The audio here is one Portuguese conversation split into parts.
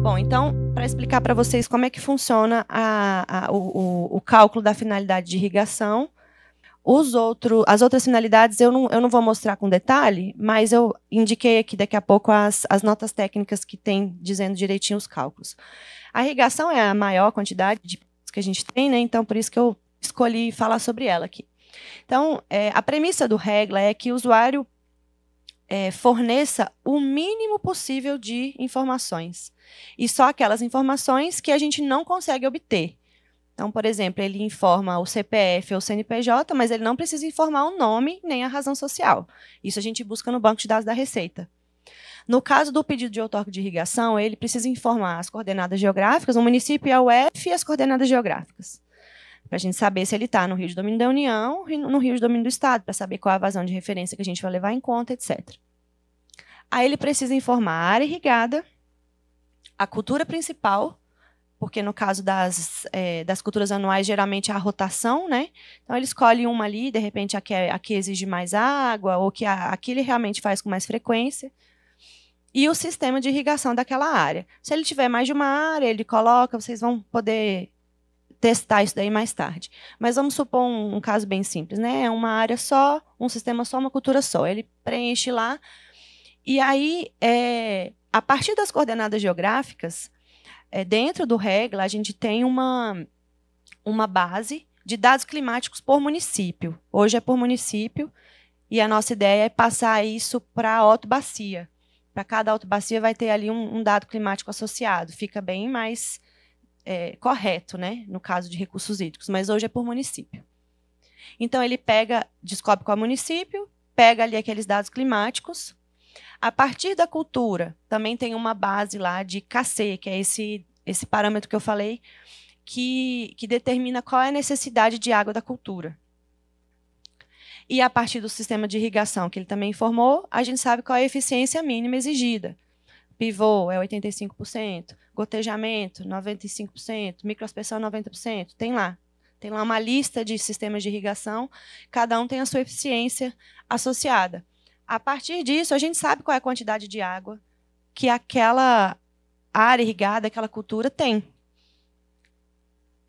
Bom, então, para explicar para vocês como é que funciona o cálculo da finalidade de irrigação, as outras finalidades eu não vou mostrar com detalhe, mas eu indiquei aqui daqui a pouco as notas técnicas que tem dizendo direitinho os cálculos. A irrigação é a maior quantidade de que a gente tem, né? Então, por isso que eu escolhi falar sobre ela aqui. Então, a premissa do Regla é que o usuário forneça o mínimo possível de informações. E só aquelas informações que a gente não consegue obter. Então, por exemplo, ele informa o CPF ou o CNPJ, mas ele não precisa informar o nome nem a razão social. Isso a gente busca no banco de dados da Receita. No caso do pedido de outorga de irrigação, ele precisa informar as coordenadas geográficas, o município e a UF e as coordenadas geográficas, para a gente saber se ele está no Rio de Domínio da União ou no Rio de Domínio do Estado, para saber qual é a vazão de referência que a gente vai levar em conta, etc. Aí ele precisa informar a área irrigada, a cultura principal, porque no caso das culturas anuais, geralmente é a rotação, né? Então, ele escolhe uma ali, de repente, a que exige mais água, ou que aqui ele realmente faz com mais frequência. E o sistema de irrigação daquela área. Se ele tiver mais de uma área, ele coloca, vocês vão poder testar isso daí mais tarde. Mas vamos supor um caso bem simples, né? É uma área só, um sistema só, uma cultura só. Ele preenche lá, e aí, a partir das coordenadas geográficas, dentro do Regla, a gente tem uma base de dados climáticos por município. Hoje é por município, e a nossa ideia é passar isso para a autobacia. Para cada autobacia vai ter ali um dado climático associado. Fica bem mais correto, né, no caso de recursos hídricos, mas hoje é por município. Então, ele descobre qual é o município, pega ali aqueles dados climáticos. A partir da cultura, também tem uma base lá de KC, que é esse parâmetro que eu falei, que determina qual é a necessidade de água da cultura. E a partir do sistema de irrigação, que ele também informou, a gente sabe qual é a eficiência mínima exigida. Pivô é 85%, gotejamento 95%, microaspersão 90%. Tem lá uma lista de sistemas de irrigação, cada um tem a sua eficiência associada. A partir disso, a gente sabe qual é a quantidade de água que aquela área irrigada, aquela cultura tem.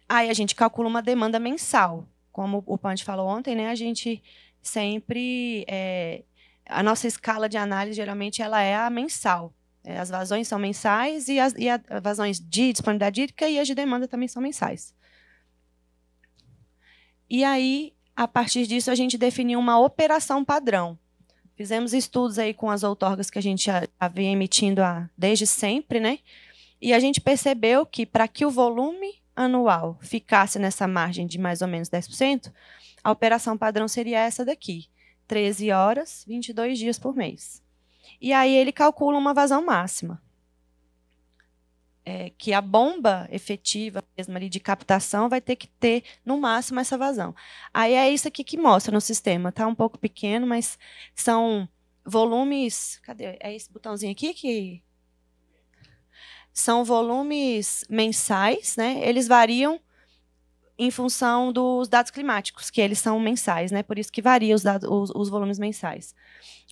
Aí a gente calcula uma demanda mensal. Como o Pante falou ontem, né, a gente sempre... a nossa escala de análise, geralmente, ela é a mensal. As vazões são mensais e as vazões de disponibilidade hídrica e as de demanda também são mensais. E aí, a partir disso, a gente definiu uma operação padrão. Fizemos estudos aí com as outorgas que a gente já vem emitindo desde sempre, né? E a gente percebeu que, para que o volume anual ficasse nessa margem de mais ou menos 10%, a operação padrão seria essa daqui, 13 horas, 22 dias por mês. E aí ele calcula uma vazão máxima, que a bomba efetiva mesmo ali de captação vai ter que ter, no máximo, essa vazão. Aí é isso aqui que mostra no sistema. Está um pouco pequeno, mas são volumes... Cadê? É esse botãozinho aqui que... São volumes mensais, né? Eles variam em função dos dados climáticos, que eles são mensais, né? Por isso que varia os volumes mensais.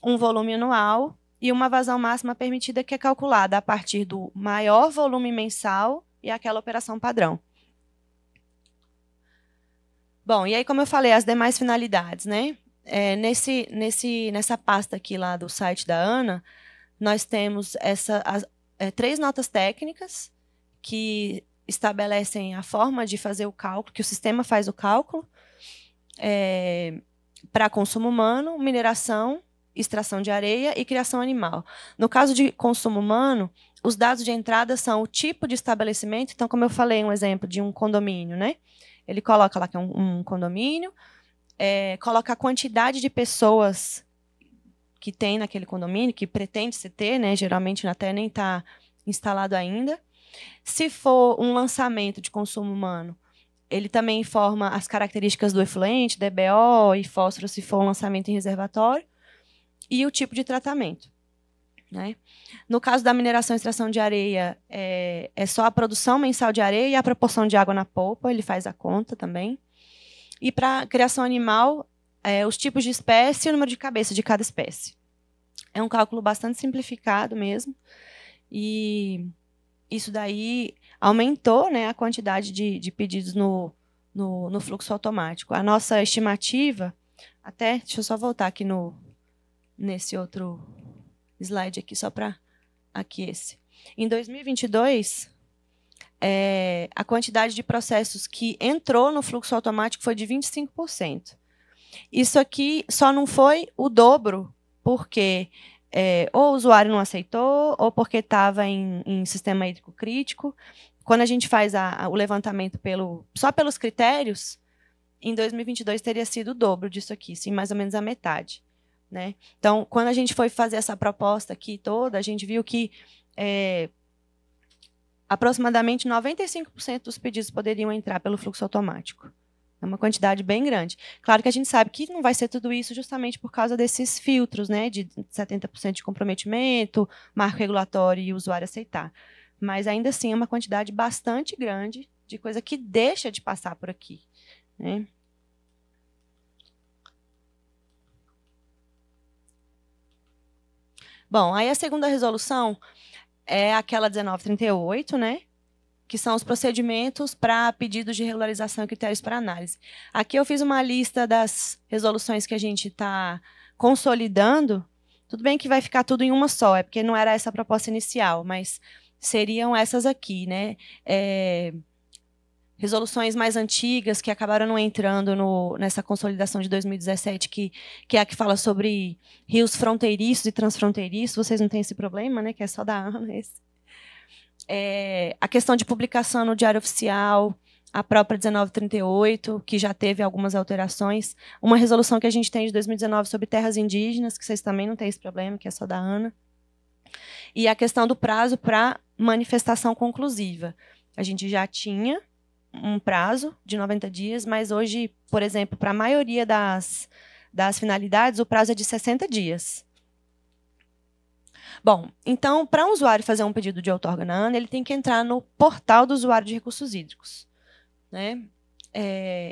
Um volume anual e uma vazão máxima permitida, que é calculada a partir do maior volume mensal e aquela operação padrão. Bom, e aí, como eu falei, as demais finalidades, né? Nessa pasta aqui lá do site da ANA, nós temos 3 notas técnicas que estabelecem a forma de fazer o cálculo, que o sistema faz o cálculo, para consumo humano, mineração, extração de areia e criação animal. No caso de consumo humano, os dados de entrada são o tipo de estabelecimento. Então, como eu falei, um exemplo de um condomínio, né? Ele coloca lá que é um condomínio, coloca a quantidade de pessoas que tem naquele condomínio, que pretende se ter, né? Geralmente até nem está instalado ainda. Se for um lançamento de consumo humano, ele também informa as características do efluente, DBO e fósforo, se for um lançamento em reservatório, e o tipo de tratamento. né? No caso da mineração e extração de areia, é só a produção mensal de areia e a proporção de água na polpa, ele faz a conta também. E para criação animal, os tipos de espécie e o número de cabeça de cada espécie. É um cálculo bastante simplificado mesmo. E isso daí aumentou, né, a quantidade de pedidos no fluxo automático. A nossa estimativa, deixa eu só voltar aqui nesse outro slide aqui, só para aqui esse. Em 2022, a quantidade de processos que entrou no fluxo automático foi de 25%. Isso aqui só não foi o dobro, porque ou o usuário não aceitou, ou porque estava em sistema hídrico crítico. Quando a gente faz o levantamento só pelos critérios, em 2022 teria sido o dobro disso aqui, sim, mais ou menos a metade, né? Então, quando a gente foi fazer essa proposta aqui toda, a gente viu que aproximadamente 95% dos pedidos poderiam entrar pelo fluxo automático. É uma quantidade bem grande. Claro que a gente sabe que não vai ser tudo isso justamente por causa desses filtros, né, de 70% de comprometimento, marco regulatório e o usuário aceitar. Mas, ainda assim, é uma quantidade bastante grande de coisa que deixa de passar por aqui, né? Bom, aí a segunda resolução é aquela 1938, né? Que são os procedimentos para pedidos de regularização e critérios para análise. Aqui eu fiz uma lista das resoluções que a gente está consolidando. Tudo bem que vai ficar tudo em uma só, é porque não era essa a proposta inicial, mas seriam essas aqui, né? Resoluções mais antigas que acabaram não entrando nessa consolidação de 2017, que é a que fala sobre rios fronteiriços e transfronteiriços. Vocês não têm esse problema, né? Que é só da ANA esse. A questão de publicação no Diário Oficial, a própria 1938, que já teve algumas alterações. Uma resolução que a gente tem de 2019 sobre terras indígenas, que vocês também não têm esse problema, que é só da ANA. E a questão do prazo para manifestação conclusiva. A gente já tinha um prazo de 90 dias, mas hoje, por exemplo, para a maioria das finalidades, o prazo é de 60 dias. Bom, então, para um usuário fazer um pedido de outorga na ANA, ele tem que entrar no portal do usuário de recursos hídricos, né?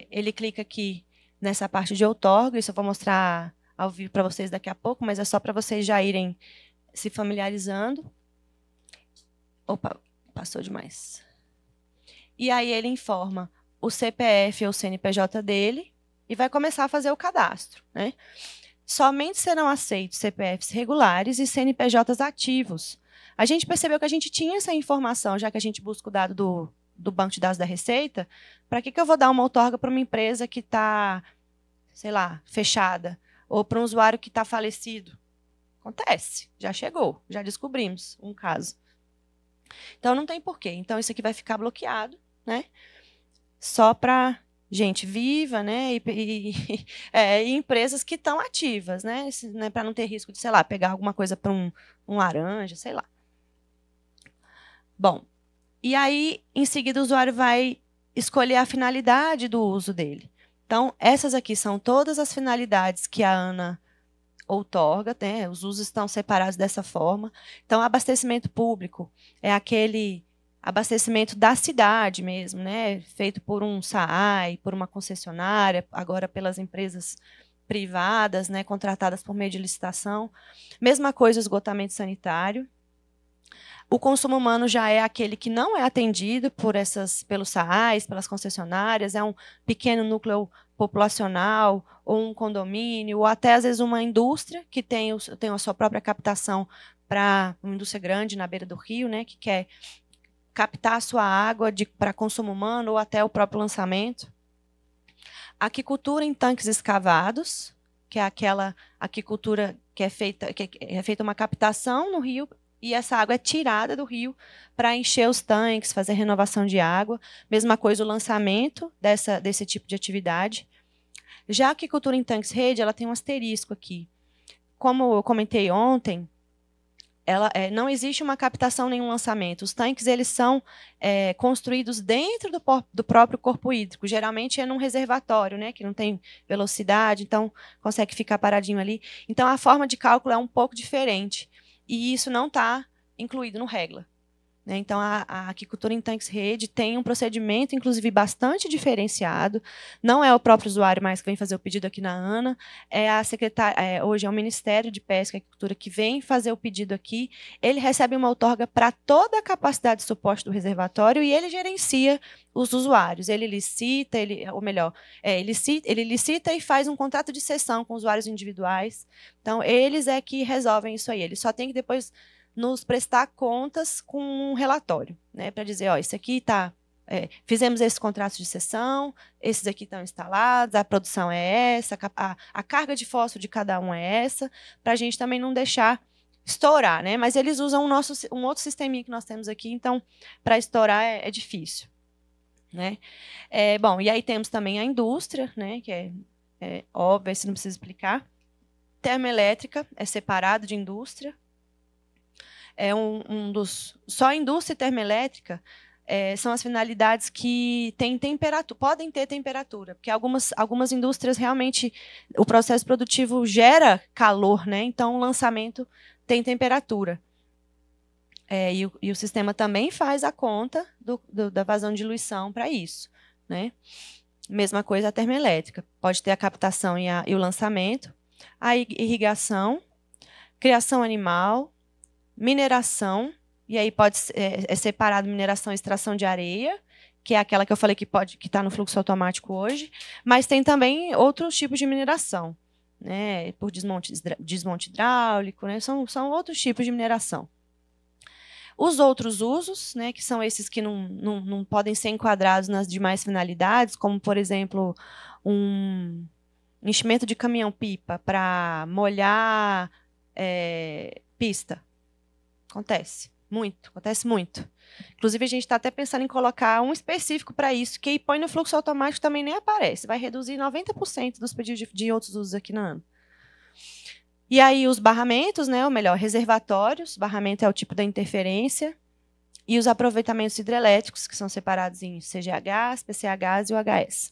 Ele clica aqui nessa parte de outorga, isso eu vou mostrar ao vivo para vocês daqui a pouco, mas é só para vocês já irem se familiarizando. Opa, passou demais. E aí ele informa o CPF ou CNPJ dele e vai começar a fazer o cadastro, né? Somente serão aceitos CPFs regulares e CNPJs ativos. A gente percebeu que a gente tinha essa informação, já que a gente busca o dado do banco de dados da Receita. Para que eu vou dar uma outorga para uma empresa que está, sei lá, fechada? Ou para um usuário que está falecido? Acontece, já chegou, já descobrimos um caso. Então, não tem porquê. Então, isso aqui vai ficar bloqueado, né? Só para gente viva, né? E empresas que estão ativas, né? Para não ter risco de, sei lá, pegar alguma coisa para um laranja, sei lá. Bom, e aí, em seguida, o usuário vai escolher a finalidade do uso dele. Então, essas aqui são todas as finalidades que a ANA outorga, né? Os usos estão separados dessa forma. Então, abastecimento público é aquele abastecimento da cidade mesmo, né? Feito por um SAAI, por uma concessionária, agora pelas empresas privadas, né? Contratadas por meio de licitação. Mesma coisa o esgotamento sanitário. O consumo humano já é aquele que não é atendido pelos SAAIs, pelas concessionárias, é um pequeno núcleo populacional, ou um condomínio, ou até, às vezes, uma indústria que tem a sua própria captação para uma indústria grande na beira do rio, né, que quer captar a sua água para consumo humano ou até o próprio lançamento. Aquicultura em tanques escavados, que é aquela aquicultura que é feita uma captação no rio e essa água é tirada do rio para encher os tanques, fazer renovação de água. Mesma coisa o lançamento desse tipo de atividade. Já a aquicultura em tanques-rede, ela tem um asterisco aqui. Como eu comentei ontem, não existe uma captação nem um lançamento. Os tanques eles são construídos dentro do próprio corpo hídrico. Geralmente é num reservatório, né, que não tem velocidade, então consegue ficar paradinho ali. Então, a forma de cálculo é um pouco diferente. e isso não está incluído no REGLA. Então, a aquicultura em tanques rede tem um procedimento, inclusive, bastante diferenciado. Não é o próprio usuário mais que vem fazer o pedido aqui na ANA, é a secretária, hoje é o Ministério de Pesca e Aquicultura que vem fazer o pedido aqui. Ele recebe uma outorga para toda a capacidade de suporte do reservatório e ele gerencia os usuários. Ele licita, ele licita e faz um contrato de cessão com usuários individuais. Então, eles é que resolvem isso aí. Ele só tem que depois nos prestar contas com um relatório, né, para dizer, ó, isso aqui está, fizemos esse contrato de cessão, esses aqui estão instalados, a produção é essa, a carga de fósforo de cada um é essa, para a gente também não deixar estourar, né? Mas eles usam um outro sisteminha que nós temos aqui, então para estourar é difícil, né? Bom, e aí temos também a indústria, né, que é óbvio, isso não precisa explicar. Termoelétrica é separado de indústria. É só a indústria termoelétrica são as finalidades que têm temperatura, podem ter temperatura, porque algumas indústrias realmente o processo produtivo gera calor, né? Então o lançamento tem temperatura. E o sistema também faz a conta da vazão de diluição para isso, né? Mesma coisa a termoelétrica, pode ter a captação e o lançamento, a irrigação, criação animal, mineração, e aí pode ser separado mineração e extração de areia, que é aquela que eu falei que está no fluxo automático hoje, mas tem também outros tipos de mineração, né, por desmonte hidráulico, né, são outros tipos de mineração. Os outros usos, né, que são esses que não podem ser enquadrados nas demais finalidades, como, por exemplo, um enchimento de caminhão-pipa para molhar pista. Acontece muito. Inclusive, a gente está até pensando em colocar um específico para isso, que aí põe no fluxo automático também nem aparece. Vai reduzir 90% dos pedidos de outros usos aqui na ANA. E aí os barramentos, né, ou melhor, reservatórios, barramento é o tipo da interferência, e os aproveitamentos hidrelétricos, que são separados em CGHs, PCHs e UHS.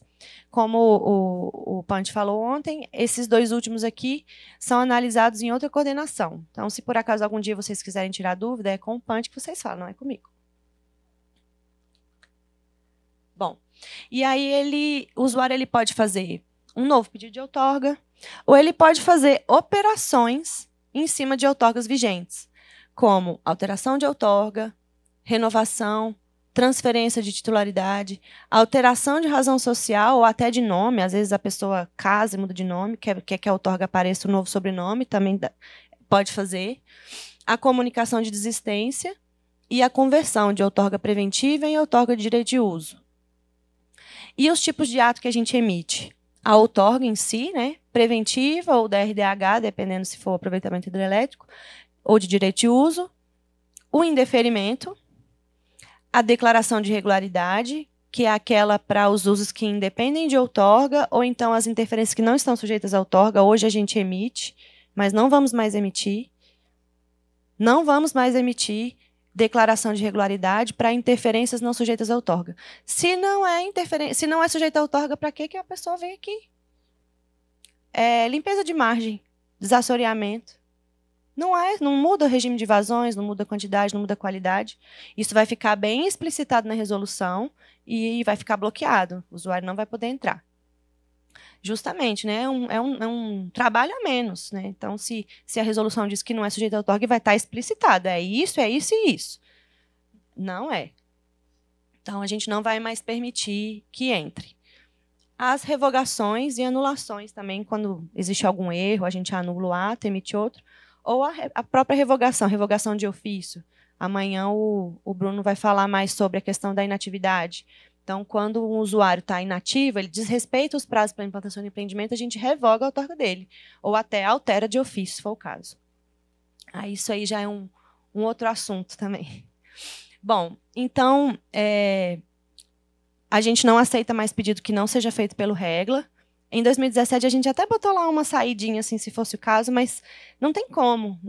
Como o Pante falou ontem, esses dois últimos aqui são analisados em outra coordenação. Então, se por acaso algum dia vocês quiserem tirar dúvida, é com o Pante que vocês falam, não é comigo. Bom, e aí o usuário pode fazer um novo pedido de outorga, ou ele pode fazer operações em cima de outorgas vigentes, como alteração de outorga, renovação, transferência de titularidade, alteração de razão social ou até de nome. Às vezes a pessoa casa e muda de nome, quer que a outorga apareça o novo sobrenome, também pode fazer. A comunicação de desistência e a conversão de outorga preventiva em outorga de direito de uso. E os tipos de ato que a gente emite? A outorga em si, né, preventiva ou da RDH, dependendo se for aproveitamento hidrelétrico, ou de direito de uso. O indeferimento, a declaração de regularidade, que é aquela para os usos que independem de outorga, ou então as interferências que não estão sujeitas à outorga, hoje a gente emite, mas não vamos mais emitir. Não vamos mais emitir declaração de regularidade para interferências não sujeitas à outorga. Se não é sujeita à outorga, para que a pessoa vem aqui? Limpeza de margem, desassoreamento. Não muda o regime de vazões, não muda a quantidade, não muda a qualidade. Isso vai ficar bem explicitado na resolução e vai ficar bloqueado. O usuário não vai poder entrar. Justamente, né? É um trabalho a menos, né? Então, se a resolução diz que não é sujeito à outorga, vai estar explicitado. É isso e isso. Não é. Então, a gente não vai mais permitir que entre. As revogações e anulações também, quando existe algum erro, a gente anula o ato, emite outro. Ou a própria revogação de ofício. Amanhã o Bruno vai falar mais sobre a questão da inatividade. Então, quando um usuário está inativo, ele desrespeita os prazos para implantação de empreendimento, a gente revoga a outorga dele. Ou até altera de ofício, se for o caso. Isso aí já é um outro assunto também. Bom, então, a gente não aceita mais pedido que não seja feito pelo REGLA. Em 2017, a gente até botou lá uma saidinha, assim, se fosse o caso, mas não tem como.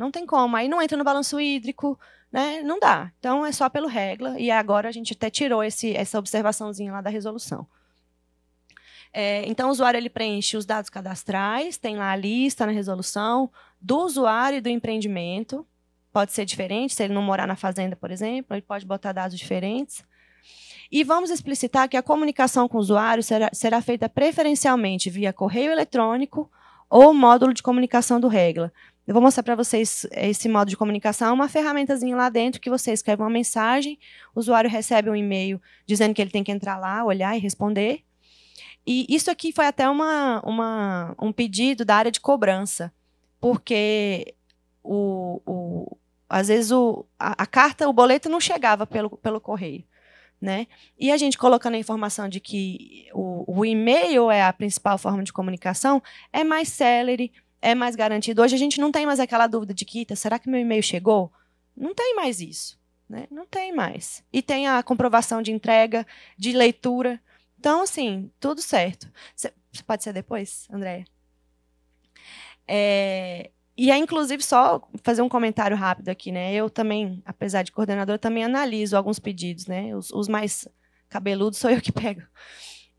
Aí não entra no balanço hídrico, né? Não dá. Então, é só pelo REGLA, e agora a gente até tirou essa observaçãozinha lá da resolução. Então, o usuário preenche os dados cadastrais, tem lá a lista na resolução do usuário e do empreendimento. pode ser diferente, se ele não morar na fazenda, por exemplo, ele pode botar dados diferentes. E vamos explicitar que a comunicação com o usuário será feita preferencialmente via correio eletrônico ou módulo de comunicação do Regla. Eu vou mostrar para vocês esse modo de comunicação, uma ferramentazinha lá dentro que você escreve uma mensagem, o usuário recebe um e-mail dizendo que ele tem que entrar lá, olhar e responder. E isso aqui foi até um pedido da área de cobrança, porque às vezes a carta, o boleto não chegava pelo correio. Né? E a gente colocando a informação de que o e-mail é a principal forma de comunicação, é mais célere, é mais garantido. Hoje a gente não tem mais aquela dúvida de que, será que meu e-mail chegou? Não tem mais isso. Né? Não tem mais. E tem a comprovação de entrega, de leitura. Então, assim, tudo certo. Pode ser depois, Andréia? E é, inclusive, só fazer um comentário rápido aqui, né? Eu também, apesar de coordenadora, também analiso alguns pedidos, né? Os mais cabeludos sou eu que pego.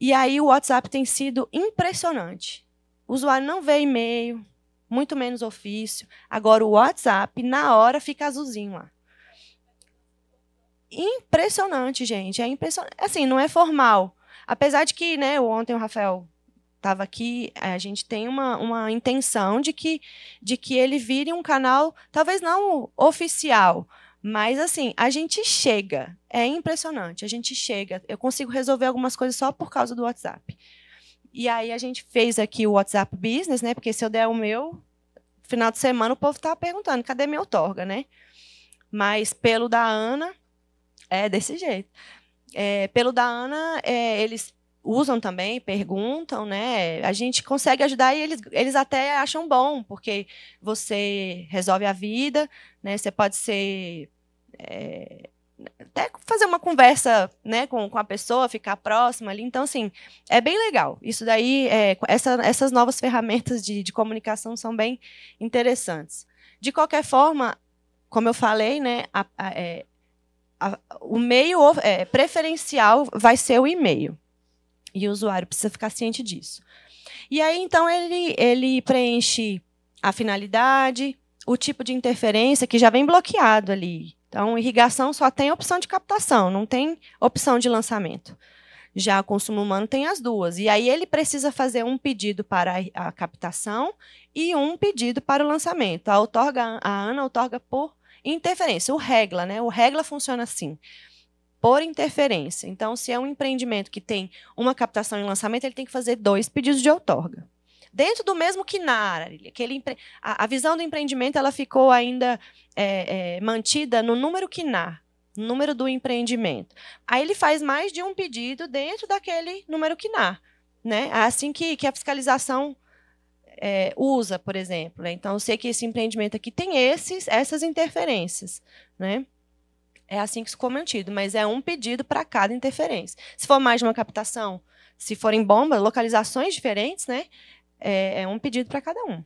E aí o WhatsApp tem sido impressionante. O usuário não vê e-mail, muito menos ofício. Agora o WhatsApp, na hora, fica azulzinho lá. Impressionante, gente. É impressionante. Assim, não é formal. Apesar de que, né, ontem o Rafael estava aqui, a gente tem uma intenção de que ele vire um canal, talvez não oficial, mas assim, a gente chega. É impressionante, a gente chega. Eu consigo resolver algumas coisas só por causa do WhatsApp. E aí a gente fez aqui o WhatsApp Business, né? Porque se eu der o meu, final de semana o povo está perguntando, cadê meu outorga, né? Mas pelo da Ana, é desse jeito. Pelo da Ana, eles usam também, perguntam, né? A gente consegue ajudar e eles até acham bom, porque você resolve a vida, né? Você pode ser até fazer uma conversa, né, com a pessoa, ficar próxima ali. Então, assim, é bem legal. Isso daí, essas novas ferramentas de comunicação são bem interessantes. De qualquer forma, como eu falei, né, o meio preferencial vai ser o e-mail. E o usuário precisa ficar ciente disso. E aí, então, ele preenche a finalidade, o tipo de interferência, que já vem bloqueado ali. Então, irrigação só tem opção de captação, não tem opção de lançamento. Já o consumo humano tem as duas. E aí ele precisa fazer um pedido para a captação e um pedido para o lançamento. A Ana outorga por interferência. O Regla, né? O Regla funciona assim. Por interferência. Então, se é um empreendimento que tem uma captação e lançamento, ele tem que fazer 2 pedidos de outorga. Dentro do mesmo KINAR, a visão do empreendimento ela ficou ainda mantida no número KINAR, no número do empreendimento. Aí ele faz mais de um pedido dentro daquele número KINAR. Né? É assim que a fiscalização usa, por exemplo. Né? Então, eu sei que esse empreendimento aqui tem essas interferências. Né? É assim que ficou mantido, mas é um pedido para cada interferência. Se for mais de uma captação, se forem bombas, localizações diferentes, né, é um pedido para cada um.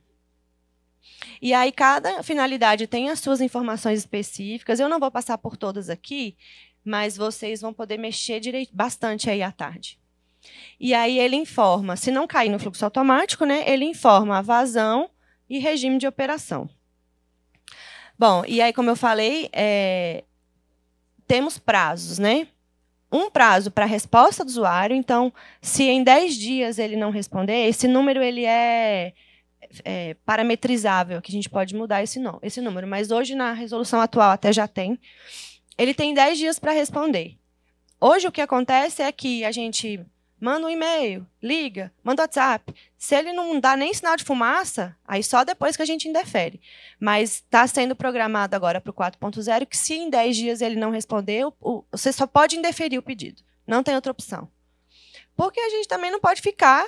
E aí, cada finalidade tem as suas informações específicas. Eu não vou passar por todas aqui, mas vocês vão poder mexer bastante aí à tarde. E aí ele informa, se não cair no fluxo automático, né, ele informa a vazão e regime de operação. Bom, e aí, como eu falei, temos prazos, né? Um prazo para a resposta do usuário. Então, se em 10 dias ele não responder, esse número ele é parametrizável, que a gente pode mudar esse número. Mas hoje, na resolução atual, até já tem. Ele tem 10 dias para responder. Hoje, o que acontece é que a gente manda um e-mail, liga, manda WhatsApp. Se ele não dá nem sinal de fumaça, aí só depois que a gente indefere. Mas está sendo programado agora para o 4.0 que, se em 10 dias ele não responder, você só pode indeferir o pedido. Não tem outra opção. Porque a gente também não pode ficar,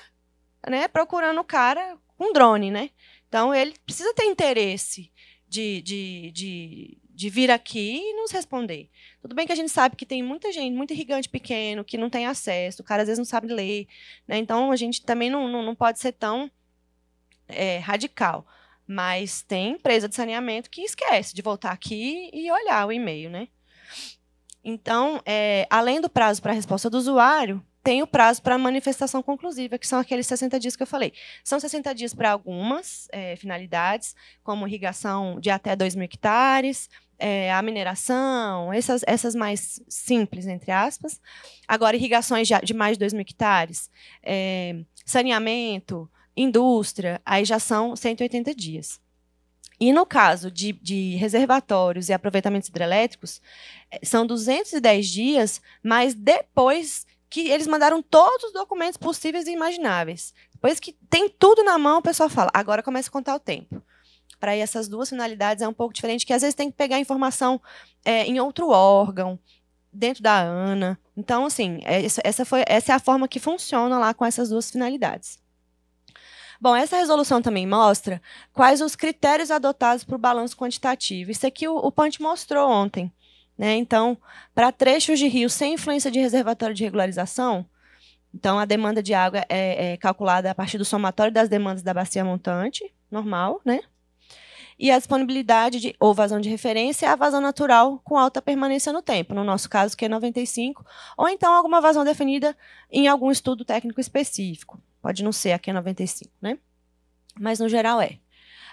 né, procurando o cara com drone. Né? Então, ele precisa ter interesse de vir aqui e nos responder. Tudo bem que a gente sabe que tem muita gente, muito irrigante pequeno, que não tem acesso, o cara às vezes não sabe ler. Né? Então, a gente também não pode ser tão radical. Mas tem empresa de saneamento que esquece de voltar aqui e olhar o e-mail. Né? Então, além do prazo para a resposta do usuário, tem o prazo para manifestação conclusiva, que são aqueles 60 dias que eu falei. São 60 dias para algumas finalidades, como irrigação de até 2.000 hectares, a mineração, essas mais simples, entre aspas. Agora, irrigações de mais de 2.000 hectares, saneamento, indústria, aí já são 180 dias. E no caso de reservatórios e aproveitamentos hidrelétricos, são 210 dias, mas depois que eles mandaram todos os documentos possíveis e imagináveis. Depois que tem tudo na mão, o pessoal fala, agora começa a contar o tempo. Para essas duas finalidades é um pouco diferente, que às vezes tem que pegar informação em outro órgão, dentro da ANA. Então, assim, essa é a forma que funciona lá com essas duas finalidades. Bom, essa resolução também mostra quais os critérios adotados para o balanço quantitativo. Isso aqui o Punch mostrou ontem, né? Então, para trechos de rio sem influência de reservatório de regularização, então a demanda de água é calculada a partir do somatório das demandas da bacia montante, normal, né? E a disponibilidade ou vazão de referência é a vazão natural com alta permanência no tempo, no nosso caso, que é 95, ou então alguma vazão definida em algum estudo técnico específico. Pode não ser a Q95, né? Mas, no geral, é.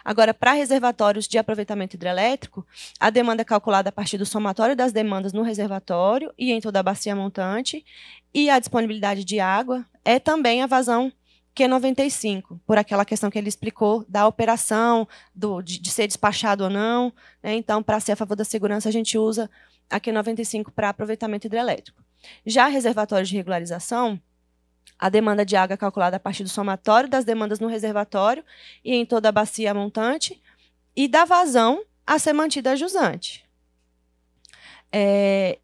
Agora, para reservatórios de aproveitamento hidrelétrico, a demanda é calculada a partir do somatório das demandas no reservatório e em toda a bacia montante, e a disponibilidade de água é também a vazão Q95, por aquela questão que ele explicou da operação, de ser despachado ou não, né? Então, para ser a favor da segurança, a gente usa a Q95 para aproveitamento hidrelétrico. Já reservatórios de regularização, a demanda de água é calculada a partir do somatório das demandas no reservatório e em toda a bacia montante e da vazão a ser mantida a jusante.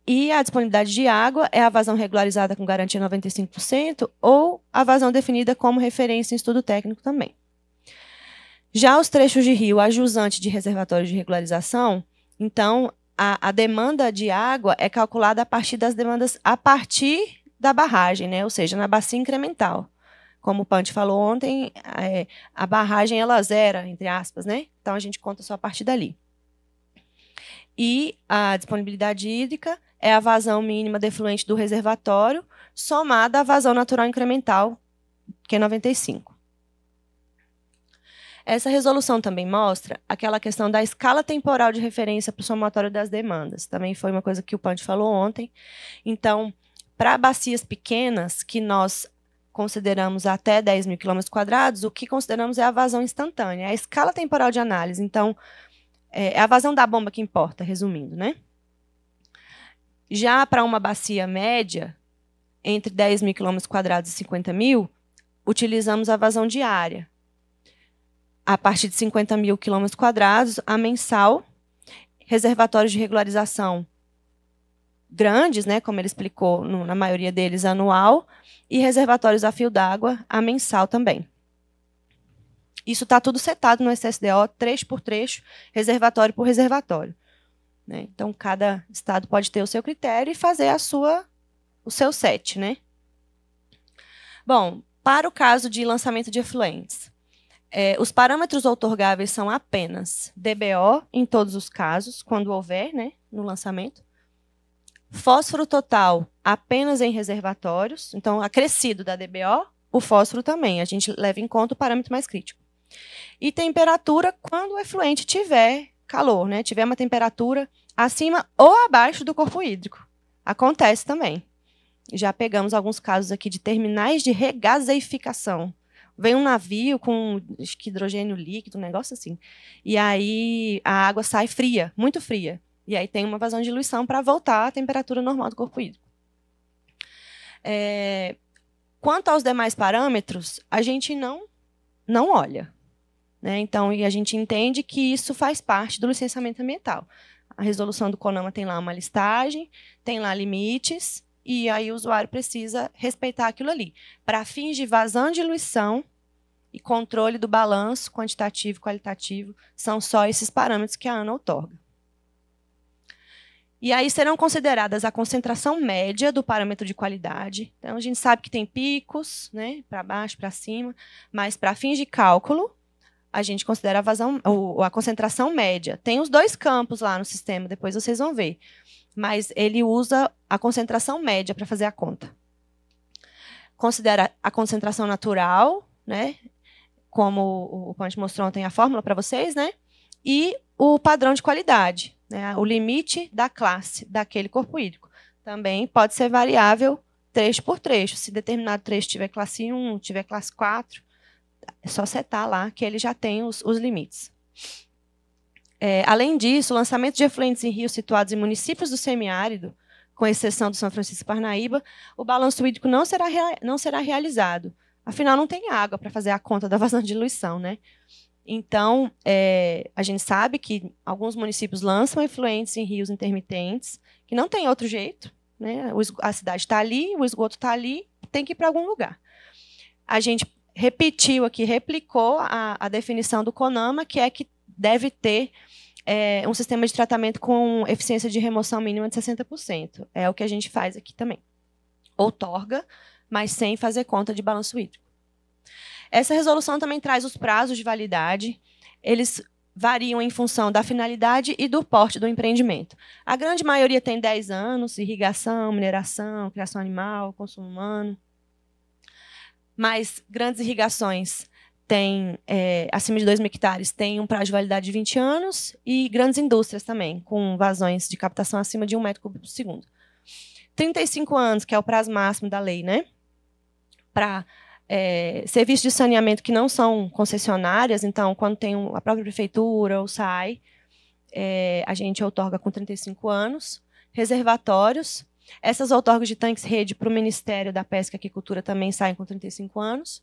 E a disponibilidade de água é a vazão regularizada com garantia 95% ou a vazão definida como referência em estudo técnico também. Já os trechos de rio a jusante de reservatórios de regularização, então a demanda de água é calculada a partir das demandas a partir da barragem, né? Ou seja, na bacia incremental. Como o Punch falou ontem, a barragem ela zera, entre aspas, né? Então a gente conta só a partir dali. E a disponibilidade hídrica é a vazão mínima de efluente do reservatório somada à vazão natural incremental, que é 95. Essa resolução também mostra aquela questão da escala temporal de referência para o somatório das demandas. Também foi uma coisa que o Punch falou ontem. Então, para bacias pequenas, que nós consideramos até 10.000 km², o que consideramos é a vazão instantânea, a escala temporal de análise. Então, é a vazão da bomba que importa, resumindo, né? Já para uma bacia média, entre 10.000 km² e 50.000, utilizamos a vazão diária. A partir de 50.000 km², a mensal, reservatórios de regularização grandes, né, como ele explicou, na maioria deles anual, e reservatórios a fio d'água a mensal também. Isso está tudo setado no SSDO, trecho por trecho, reservatório por reservatório, né? Então, cada estado pode ter o seu critério e fazer o seu set, né? Bom, para o caso de lançamento de efluentes, os parâmetros outorgáveis são apenas DBO, em todos os casos, quando houver, né, no lançamento. Fósforo total apenas em reservatórios, então acrescido da DBO, o fósforo também, a gente leva em conta o parâmetro mais crítico. E temperatura quando o efluente tiver calor, né, tiver uma temperatura acima ou abaixo do corpo hídrico. Acontece também. Já pegamos alguns casos aqui de terminais de regaseificação. Vem um navio com acho que hidrogênio líquido, um negócio assim, e aí a água sai fria, muito fria. E aí tem uma vazão de diluição para voltar à temperatura normal do corpo hídrico. Quanto aos demais parâmetros, a gente não olha, né? Então, e a gente entende que isso faz parte do licenciamento ambiental. A resolução do CONAMA tem lá uma listagem, tem lá limites, e aí o usuário precisa respeitar aquilo ali. Para fins de vazão de diluição e controle do balanço quantitativo e qualitativo, são só esses parâmetros que a ANA outorga. E aí serão consideradas a concentração média do parâmetro de qualidade. Então, a gente sabe que tem picos, né, para baixo, para cima, mas para fins de cálculo, a gente considera a vazão, ou a concentração média. Tem os dois campos lá no sistema, depois vocês vão ver. Mas ele usa a concentração média para fazer a conta. considera a concentração natural, né, como o Ponte mostrou ontem a fórmula para vocês, né, e o padrão de qualidade, né, o limite da classe daquele corpo hídrico. Também pode ser variável trecho por trecho. Se determinado trecho tiver classe 1, tiver classe 4, é só setar lá que ele já tem os limites. Além disso, o lançamento de efluentes em rios situados em municípios do semiárido, com exceção do São Francisco e Parnaíba, o balanço hídrico não será realizado. Afinal, não tem água para fazer a conta da vazão de diluição, né? Então, a gente sabe que alguns municípios lançam efluentes em rios intermitentes, que não tem outro jeito, né? A cidade está ali, o esgoto está ali, tem que ir para algum lugar. A gente repetiu aqui, replicou a definição do CONAMA, que é que deve ter um sistema de tratamento com eficiência de remoção mínima de 60%. É o que a gente faz aqui também. Outorga, mas sem fazer conta de balanço hídrico. Essa resolução também traz os prazos de validade. Eles variam em função da finalidade e do porte do empreendimento. A grande maioria tem 10 anos, irrigação, mineração, criação animal, consumo humano. Mas grandes irrigações têm, acima de 2.000 hectares, têm um prazo de validade de 20 anos, e grandes indústrias também, com vazões de captação acima de 1 metro cúbico por segundo. 35 anos, que é o prazo máximo da lei, né? Para serviços de saneamento que não são concessionárias, então, quando tem a própria prefeitura ou SAI, a gente outorga com 35 anos. Reservatórios, essas outorgas de tanques-rede para o Ministério da Pesca e Aquicultura também saem com 35 anos.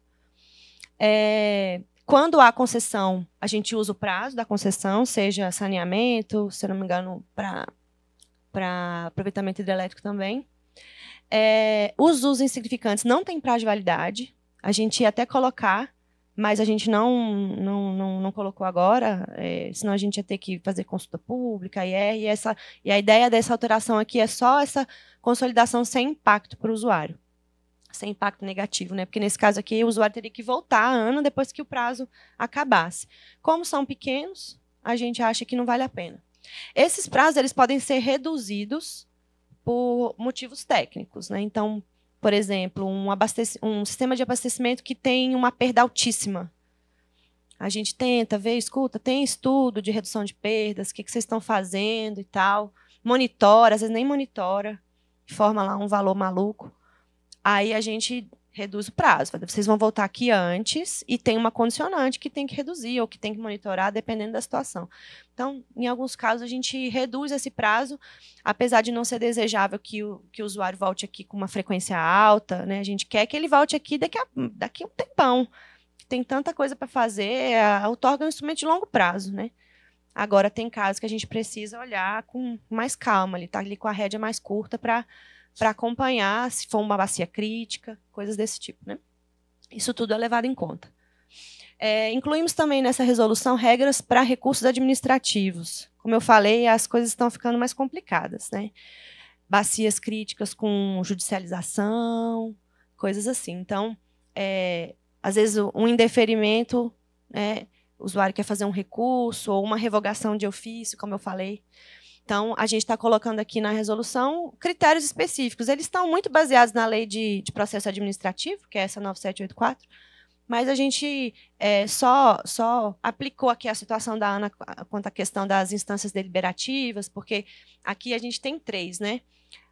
Quando há concessão, a gente usa o prazo da concessão, seja saneamento, se não me engano, para aproveitamento hidrelétrico também. Os usos insignificantes não têm prazo de validade. A gente ia até colocar, mas a gente não colocou agora, senão a gente ia ter que fazer consulta pública, e a ideia dessa alteração aqui é só essa consolidação sem impacto para o usuário. Sem impacto negativo, né? Porque nesse caso aqui o usuário teria que voltar a ano depois que o prazo acabasse. Como são pequenos, a gente acha que não vale a pena. Esses prazos eles podem ser reduzidos por motivos técnicos, né? Então, por exemplo, um sistema de abastecimento que tem uma perda altíssima. A gente tenta ver, escuta, tem estudo de redução de perdas, o que vocês estão fazendo e tal. Monitora, às vezes nem monitora, forma lá um valor maluco. Aí a gente reduz o prazo. Vocês vão voltar aqui antes e tem uma condicionante que tem que reduzir ou que tem que monitorar, dependendo da situação. Então, em alguns casos, a gente reduz esse prazo, apesar de não ser desejável que o usuário volte aqui com uma frequência alta, né? A gente quer que ele volte aqui daqui a um tempão. Tem tanta coisa para fazer, a outorga é um instrumento de longo prazo, né? Agora, tem casos que a gente precisa olhar com mais calma, ele está ali com a rédea mais curta para acompanhar, se for uma bacia crítica, coisas desse tipo, né? Isso tudo é levado em conta. Incluímos também nessa resolução regras para recursos administrativos. Como eu falei, as coisas estão ficando mais complicadas, né? Bacias críticas com judicialização, coisas assim. Então, às vezes, um indeferimento, né, o usuário quer fazer um recurso ou uma revogação de ofício, como eu falei. Então, a gente está colocando aqui na resolução critérios específicos. Eles estão muito baseados na lei de processo administrativo, que é essa 9784, mas a gente só aplicou aqui a situação da ANA quanto à questão das instâncias deliberativas, porque aqui a gente tem 3, né?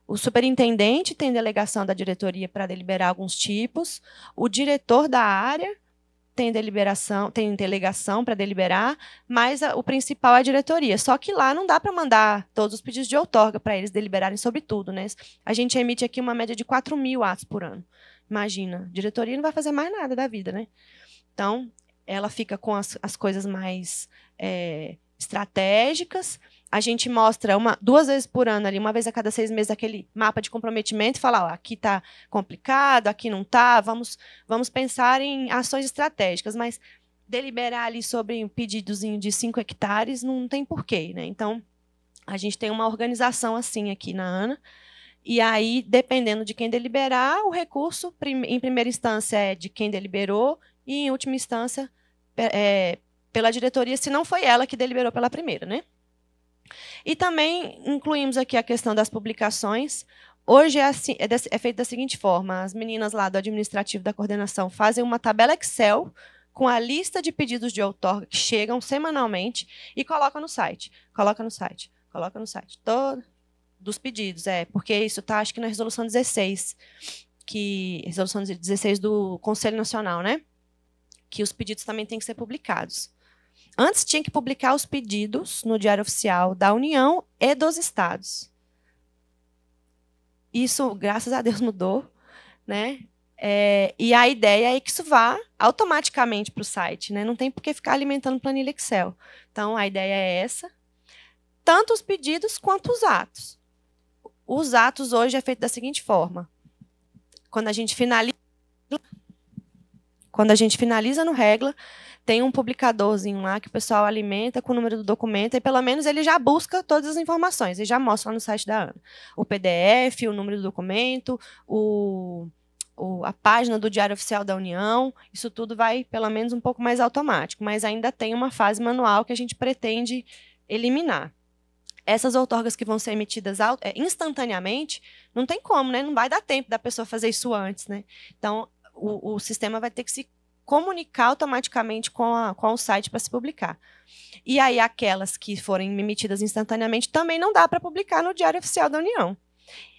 O superintendente tem delegação da diretoria para deliberar alguns tipos, o diretor da área tem delegação para deliberar, mas o principal é a diretoria. Só que lá não dá para mandar todos os pedidos de outorga para eles deliberarem sobre tudo, né? A gente emite aqui uma média de 4.000 atos por ano. Imagina, a diretoria não vai fazer mais nada da vida, né? Então, ela fica com as coisas mais estratégicas. A gente mostra 2 vezes por ano, ali, uma vez a cada 6 meses, aquele mapa de comprometimento e falar, ó, aqui está complicado, aqui não está, vamos pensar em ações estratégicas, mas deliberar ali sobre um pedidozinho de 5 hectares não tem porquê, né? Então, a gente tem uma organização assim aqui na ANA, e aí, dependendo de quem deliberar, o recurso, em primeira instância, é de quem deliberou, e, em última instância, pela diretoria, se não foi ela que deliberou pela primeira, né? E também incluímos aqui a questão das publicações. Hoje assim, é feito da seguinte forma: as meninas lá do administrativo da coordenação fazem uma tabela Excel com a lista de pedidos de outorga que chegam semanalmente e colocam no site. Coloca no site, coloca no site. Dos pedidos, porque isso está, acho que na resolução 16, resolução 16 do Conselho Nacional, né? Que os pedidos também têm que ser publicados. Antes tinha que publicar os pedidos no Diário Oficial da União e dos estados. Isso, graças a Deus, mudou, né? E a ideia é que isso vá automaticamente para o site, né? Não tem por que ficar alimentando planilha Excel. Então, a ideia é essa. Tanto os pedidos quanto os atos. Os atos hoje é feito da seguinte forma. Quando a gente finaliza no Regla, tem um publicadorzinho lá que o pessoal alimenta com o número do documento e pelo menos ele já busca todas as informações e já mostra lá no site da Ana. O PDF, o número do documento, a página do Diário Oficial da União, isso tudo vai pelo menos um pouco mais automático, mas ainda tem uma fase manual que a gente pretende eliminar. Essas outorgas que vão ser emitidas instantaneamente, não tem como, né? Não vai dar tempo da pessoa fazer isso antes, né? Então, o sistema vai ter que se comunicar automaticamente com o site para se publicar. E aí, aquelas que forem emitidas instantaneamente, também não dá para publicar no Diário Oficial da União.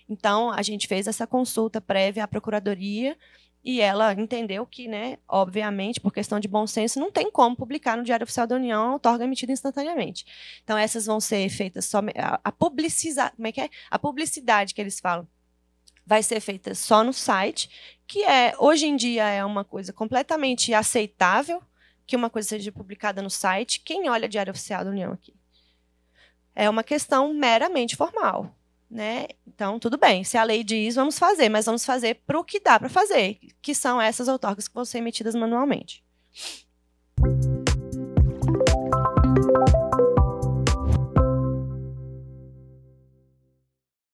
Então, a gente fez essa consulta prévia à Procuradoria e ela entendeu que, né, obviamente, por questão de bom senso, não tem como publicar no Diário Oficial da União a outorga emitida instantaneamente. Então, essas vão ser feitas só a publicidade que eles falam vai ser feita só no site, que hoje em dia é uma coisa completamente aceitável que uma coisa seja publicada no site. Quem olha Diário Oficial da União aqui? É uma questão meramente formal, né? Então, tudo bem, se a lei diz, vamos fazer, mas vamos fazer para o que dá para fazer, que são essas outorgas que vão ser emitidas manualmente.